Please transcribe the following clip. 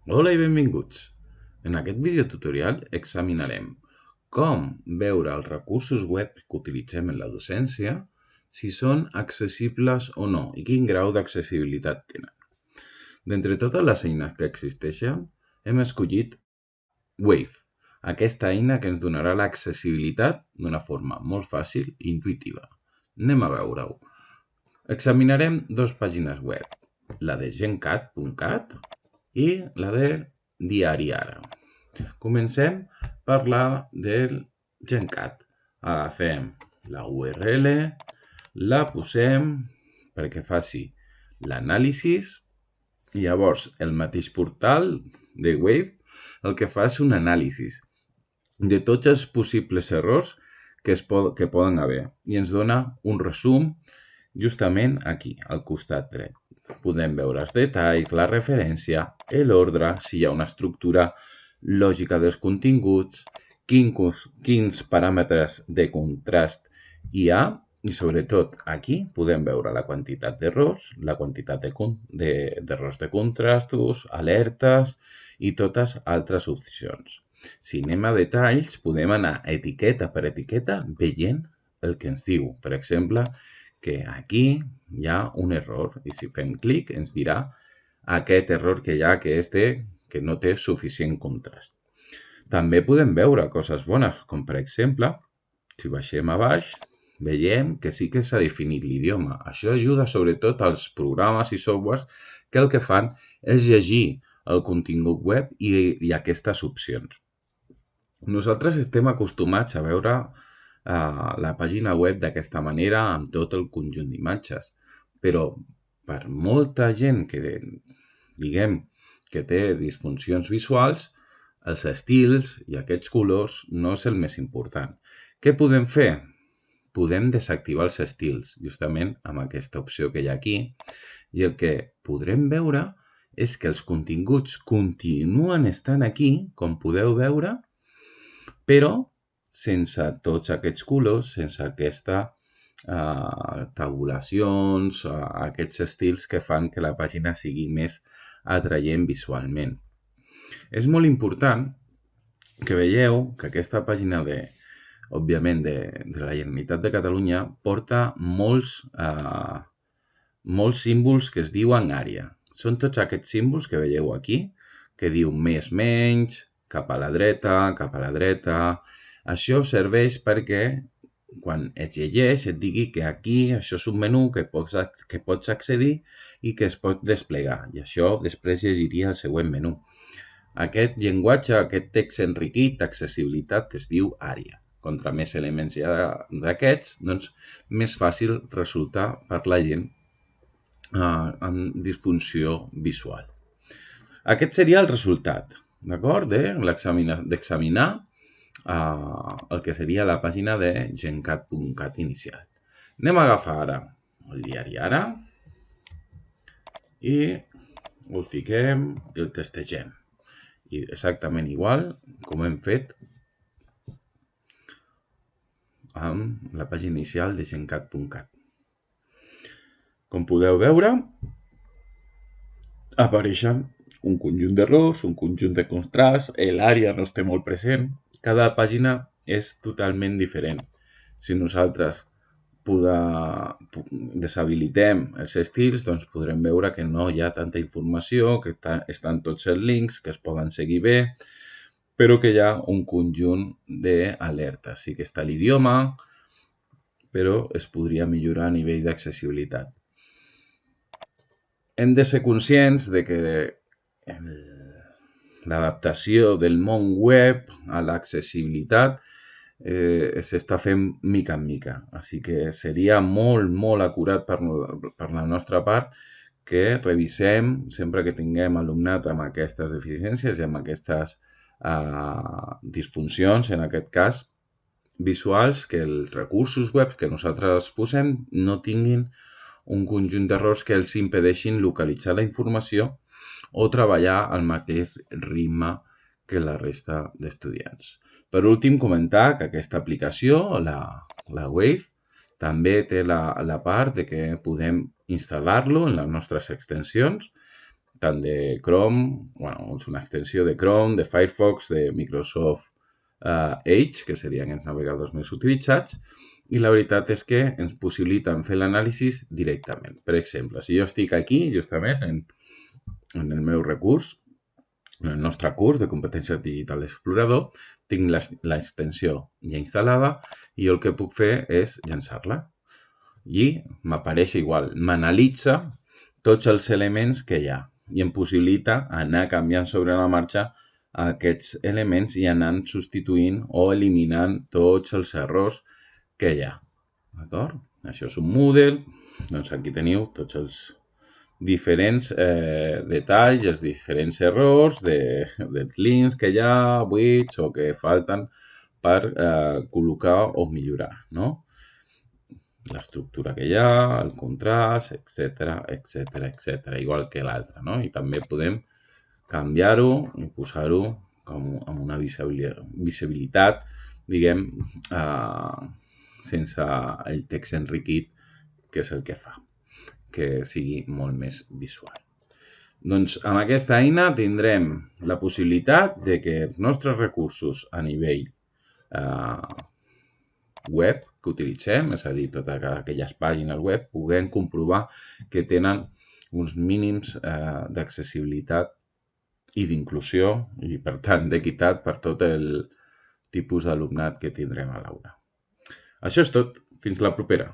Hola i benvinguts! En aquest videotutorial examinarem com veure els recursos web que utilitzem en la docència, si són accessibles o no i quin grau d'accessibilitat tenen. D'entre totes les eines que existeixen, hem escollit Wave, aquesta eina que ens donarà l'accessibilitat d'una forma molt fàcil i intuïtiva. Anem a veure-ho. Examinarem dues pàgines web, la de gencat.cat i la de Diari Ara. Comencem per la del GenCat. Agafem la URL, la posem perquè faci l'anàlisi i llavors el mateix portal de Wave el que fa és un anàlisi de tots els possibles errors que poden haver i ens dona un resum justament aquí, al costat dret. Podem veure els detalls, la referència, l'ordre, si hi ha una estructura lògica dels continguts, quins paràmetres de contrast hi ha i sobretot aquí podem veure la quantitat d'errors, la quantitat d'errors de contrastos, alertes i totes altres opcions. Si anem a detalls, podem anar etiqueta per etiqueta veient el que ens diu. Per exemple, que aquí hi ha un error i si fem clic ens dirà aquest error que hi ha que és que no té suficient contrast. També podem veure coses bones, com per exemple, si baixem a baix, veiem que sí que s'ha definit l'idioma. Això ajuda sobretot als programes i softwares que el que fan és llegir el contingut web i aquestes opcions. Nosaltres estem acostumats a veure la pàgina web d'aquesta manera amb tot el conjunt d'imatges, però per molta gent que diguem que té disfuncions visuals, els estils i aquests colors no és el més important. Què podem fer? Podem desactivar els estils, justament amb aquesta opció que hi ha aquí, i el que podrem veure és que els continguts continuen estant aquí, com podeu veure, però sense tots aquests colors, sense aquestes tabulacions, aquests estils que fan que la pàgina sigui més atraient visualment. És molt important que veieu que aquesta pàgina òbviament, de la Generalitat de Catalunya porta molts símbols que es diuen àrea. Són tots aquests símbols que veieu aquí, que diu més, menys, cap a la dreta. Això serveix perquè quan es llegeix et digui que aquí això és un menú que pots accedir i que es pot desplegar. I això després llegiria el següent menú. Aquest llenguatge, aquest text enriquit d'accessibilitat es diu àrea. Contra més elements hi ha d'aquests, doncs més fàcil resulta per la gent amb disfunció visual. Aquest seria el resultat, d'acord? D'examinar el que seria la pàgina de gencat.cat inicial. Anem a agafar ara el diari Ara i el fiquem i el testegem. I exactament igual com hem fet amb la pàgina inicial de gencat.cat. Com podeu veure, apareixen un conjunt d'errors, un conjunt de contrast, l'àrea no està molt present, cada pàgina és totalment diferent. Si nosaltres deshabilitem els estils, doncs podrem veure que no hi ha tanta informació, que estan tots els links, que es poden seguir bé, però que hi ha un conjunt d'alertes. Sí que està l'idioma, però es podria millorar a nivell d'accessibilitat. Hem de ser conscients de que l'adaptació del món web a l'accessibilitat s'està fent mica en mica. Així que seria molt, molt acurat per la nostra part que revisem sempre que tinguem alumnat amb aquestes deficiències i amb aquestes disfuncions, en aquest cas, visuals, que els recursos web que nosaltres posem no tinguin un conjunt d'errors que els impedeixin localitzar la informació o treballar al mateix ritme que la resta d'estudiants. Per últim, comentar que aquesta aplicació, la Wave, també té la part de que podem instal·lar-lo en les nostres extensions tant de Chrome, bueno, és una extensió de Chrome, de Firefox, de Microsoft Edge, que serien els navegadors més utilitzats, i la veritat és que ens possibiliten fer l'anàlisi directament. Per exemple, si jo estic aquí, justament, en el meu recurs, en el nostre curs de competències digital explorador, tinc l'extensió ja instal·lada i el que puc fer és llançar-la. I m'apareix igual, m'analitza tots els elements que hi ha i em possibilita anar canviant sobre la marxa aquests elements i anar substituint o eliminant tots els errors que hi ha. D'acord? Això és un Moodle, doncs aquí teniu tots els diferents detalls, els diferents errors dels links que hi ha, buits o que falten per col·locar o millorar, no? L'estructura que hi ha, el contrast, etc. Igual que l'altre, no? I també podem canviar-ho i posar-ho amb una visibilitat, diguem, sense el text enriquit, que és el que fa que sigui molt més visual. Doncs amb aquesta eina tindrem la possibilitat de que els nostres recursos a nivell web que utilitzem, és a dir, totes aquelles pàgines web, puguem comprovar que tenen uns mínims d'accessibilitat i d'inclusió i, per tant, d'equitat per tot el tipus d'alumnat que tindrem a l'aula. Això és tot. Fins la propera.